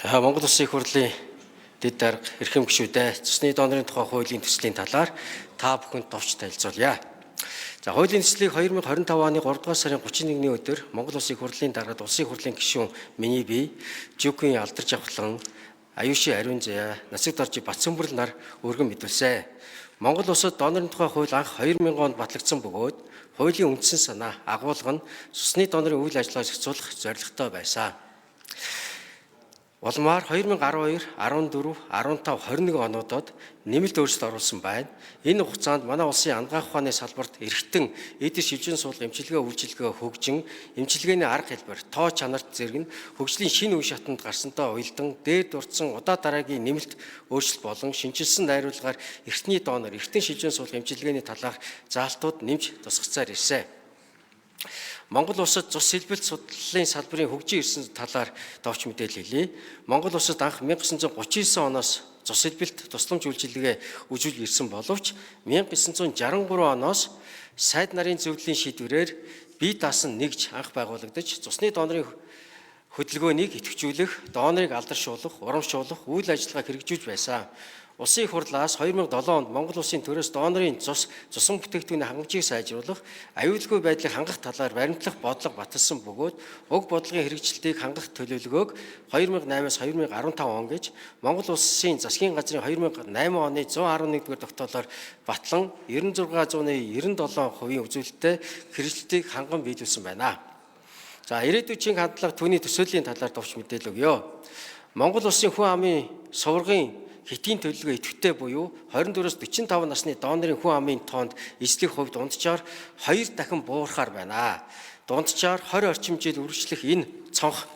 Монгол Улсын их хурлын дэд дарга эрхэм гишүүдээ цусны донорын тухай хуулийн төслийн талаар та бүхэнд товч танилцуулъя. За хуулийн төслийг 2025 оны 3 дугаар сарын 31-ний өдөр Монгол Улсын их хурлын даргад Улсын их хурлын гишүүн миний бие Жүкийн Алдарч Авхлан, Аюуши Ариун Заяа, Нацаг Доржи Батцамбарл нар өргөн мэдүүлсэн. Монгол Улсад донорын тухай хууль анх 2000 онд батлагдсан бөгөөд хуулийн үндсэн санаа агуулга нь цусны донорын үйл ажиллагааг зохицуулах зорилготой байсан. Улмаар 2012, 14, 15, 21 онуудад нэмэлт өөрчлөлт оруулсан байна. Энэ хугацаанд манай улсын ангаах ухааны салбарт эрхтэн эдгээр шилжин суулгах эмчилгээ үйлчилгээ хөгжин, эмчилгээний арга хэлбэр, тоо чанарт зэрэг нь хөгжлийн шинэ үе шатанд гарсантай уялдан дээр дурдсан удаа дараагийн нэмэлт өөрчлөлт болон шинжилсэн найруулгаар эртний донор, эртэн шилжин суулгах эмчилгээний талаарх заалтууд нэмж тусгацаар ирсэн. Монгол Улсад цус сэлбэлт судлалын салбарын хөгжин ирсэн талаар товч мэдээлэл хэлье. Монгол Улсад анх 1939 оноос цус сэлбэлт тусламж үйлчилгээ үзүүлж ирсэн боловч 1963 оноос сайд нарын зөвлөлийн шийдвэрээр бие даасан нэгж анх байгуулагдаж цусны донорын хөдөлгөөнийг идэвхжүүлэх, донорыг алдаршуулах, урамшуулах үйл ажиллагааг хэрэгжүүлж байсан. Улсын их хурлаас 2007 онд Монгол Улсын төрөөс донорын цусан бүтээгдэхүүний хангамжийг сайжруулах, аюулгүй байдлыг хангах талаар баримтлах бодлого баталсан бөгөөд уг бодлогын хэрэгжилтийг хангах төлөвлөгөөг 2008-аас 2015 он гэж Монгол Улсын засгийн газрын 2008 оны 111-р тогтоолоор батлан 9697% үзүүлэлттэй хэрэгжилтийг ханган биелүүлсэн байна. За ирээдүйн хандлага түүний төсөөлийн талаар товч мэдээлэл өгье. Монгол Улсын хүн амын суврагын хэтийн төлөвлөгөө идэвхтэй буюу 24-өөс 45 насны донорын хүн амын тоонд эзлэх хувьд дунджаар 2 дахин буурахаар байна. Дунджаар 20 орчим жил үргэлжлэх энэ цонх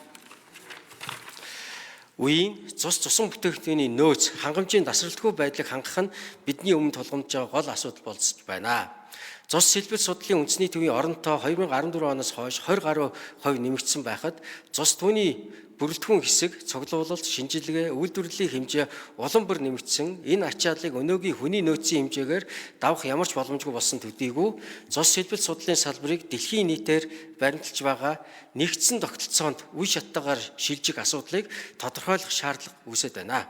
үеийн цусан бүтээгдэхүүний нөөц хангамжийн тасралтгүй байдлыг хангах нь бидний өмнө тулгамдж байгаа гол асуудал болж байна. Цус сэлбэлт судлалын үндэсний төвийн оронтой 2014 оноос хойш 20 гаруй хувь нэмэгдсэн байхад цус түүний бүрэлдэхүүн хэсэг, цуглуулалт, шинжилгээ, үйлдвэрлэлийн хэмжээ улам бүр нэмэгдсэн. Энэ ачааллыг өнөөгийн хүний нөөцийн хэмжээгээр давах ямар ч боломжгүй болсон төдийгүй цус сэлбэлт судлалын салбарыг дэлхийн нийтээр баримталж байгаа нэгдсэн тогтолцоонд үе шаттайгаар шилжих асуудлыг тодорхойлох шаардлага үүсэж байна.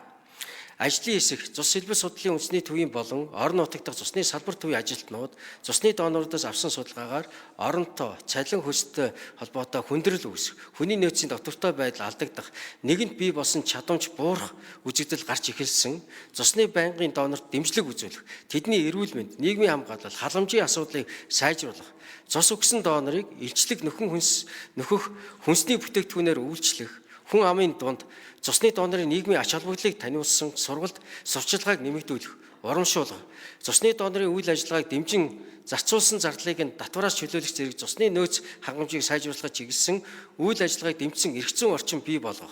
Ажлын хэсэг, цус сэлбэлт судлалын үндэсний төвийн болон орон нутаг дахь цусны салбар төвийн ажилтнууд цусны доноруудаас авсан судалгаагаар оронтой, цалин хөлстэй холбоотой хүндрэл үүсэх, хүний нөөцийн доктортой байдал алдагдах, нэгэнт бий болсон чадамж буурах үзэгдэл гарч эхэлсэн, цусны байнгын донорт дэмжлэг үзүүлэх, тэдний эрүүл мэнд, нийгмийн хамгаалал, халамжийн асуудлыг сайжруулах, цус өгсөн донорыг илчлэг нөхөх хүнсний бүтээгдэхүүнээр үйлчлэх, хүн амын дунд цусны донорын нийгмийн ач холбогдлыг таниулсан сургалт, сурчлагыг нэмэгдүүлэх, урамшуулах, цусны донорын үйл ажиллагааг дэмжин зарцуулсан зардлыг нь татвараас чөлөөлөх зэрэг цусны нөөц хангамжийг сайжруулахад чиглэсэн үйл ажиллагааг дэмжсэн эрх зүйн орчин бий болгох.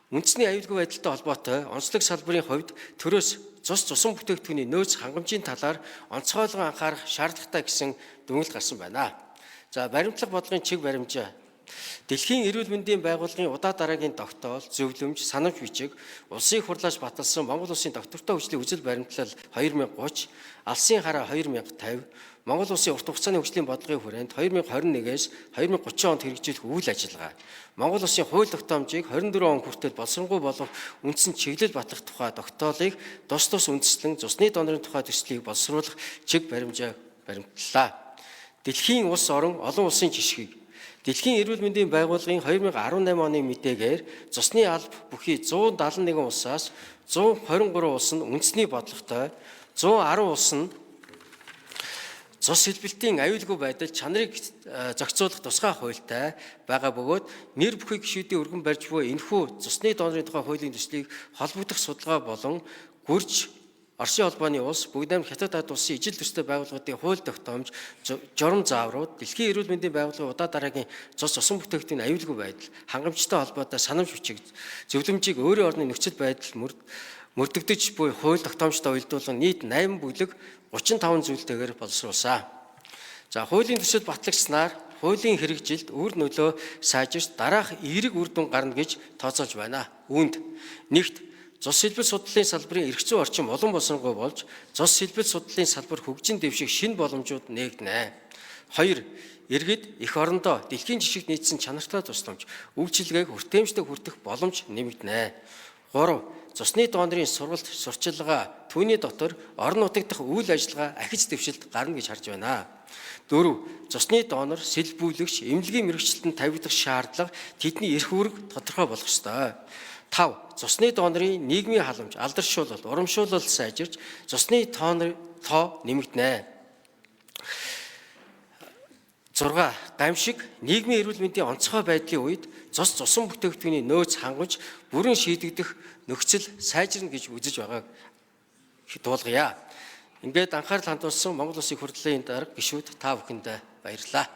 Үндэсний аюулгүй байдалтай холбоотой онцлог салбарын хувьд төрөөс цусан бүтээгдэхүүний нөөц хангамжийн талаар онцгойлгон анхаарах шаардлагатай гэсэн дүгнэлт гарсан байна. За баримтлах бодлогын чиг баримжаа. Дэлхийн эрүүл мэндийн байгууллагын удаа дараагийн тогтоол, зөвлөмж, санамж бичиг, улсын их хурлаас баталсан Монгол Улсын доктортой хөгжлийн үзэл баримтлал 2030, алсын хараа 2050, Монгол Улсын урт хугацааны хөгжлийн бодлогын хүрээнд 2021-ээс 2030 онд хэрэгжүүлэх үйл ажиллагаа, Монгол Улсын хууль тогтоомжийг 24 он хүртэл боловсронгүй болох үндсэн чиглэл батлах тухай тогтоолыг тус үндэслэн цусны донорын тухай төслийг боловсруулах чиг баримжаа баримтлалаа. Дэлхийн улс орон олон улсын жишгийг Дэлхийн эрүүл мэндийн байгууллагын 2018 оны мэдээгээр цусны алба бүхий 171 улсаас 123 улс нь үндэсний бодлоготой, 110 улс нь цус сэлбэлтийн аюулгүй байдал чанарыг зохицуулах тусгай хуультай байгаа бөгөөд нэр бүхий гишүүдийн өргөн барьж буй энэхүү цусны донорын тухай хуулийн төслийг холбогдох судалгаа болон гүрж Оросын холбооны улс, бүгд найрамд хятад улсын ижил төстэй байгууллагын хууль тогтоомж, журам зааврууд, Дэлхийн эрүүл мэндийн байгууллагын удаа дараагийн цусан бүтээгдэхүүний аюулгүй байдал, хангамжтай холбоотой санамж бичиг, зөвлөмжийг өөрийн орны нөхцөл байдал мөрдөгдөж буй хууль тогтоомжтой уялдуулан нийт 8 бүлэг 35 зүйлтэйгээр боловсруулсан. За хуулийн төсөлд батлагдсанаар хуулийн хэрэгжилт үр нөлөө сайжирч дараах эерэг үр дүн гарна гэж тооцоолж байна. Үүнд нэгт цус сэлбэлт судлалын салбарын эрх зүйн орчин улам боловсронгүй болж, цус сэлбэлт судлалын салбар хөгжин дэвших шинэ боломжууд нээгдэнэ. 2. Иргэд эх орондоо дэлхийн жишгт нийцсэн чанартай тусламж, үйлчилгээг хүртээмжтэй хүртэх боломж нэмэгдэнэ. 3. Цусны донорын сургалт, сурчилгаа, түүний дотор орон нутаг дахь үйл ажиллагаа ахиж дэвшилт гарна гэж харж байна. 4. Цусны донор, сэлбүүлэгч, эмнэлгийн мэрэгчлэлтэнд тавигдах шаардлага тэдний эрх үүрэг тодорхой болох ёстой. 5. Цусны донорын нийгмийн халамж, алдаршуулалт, урамшуулалт сайжирч, цусны тоо нэмэгдэнэ. 6. Гамшиг нийгмийн эрүүл мэндийн онцгой байдлын үед цусан бүтээгдэхүүний нөөц хангаж бүрэн шийдэгдэх нөхцөл сайжирна гэж үзэж байгааг дуулгая. Ингээд анхаарал хандуулсан Монгол Улсын хурлын дарга гишүүд та бүхэндээ баярлалаа.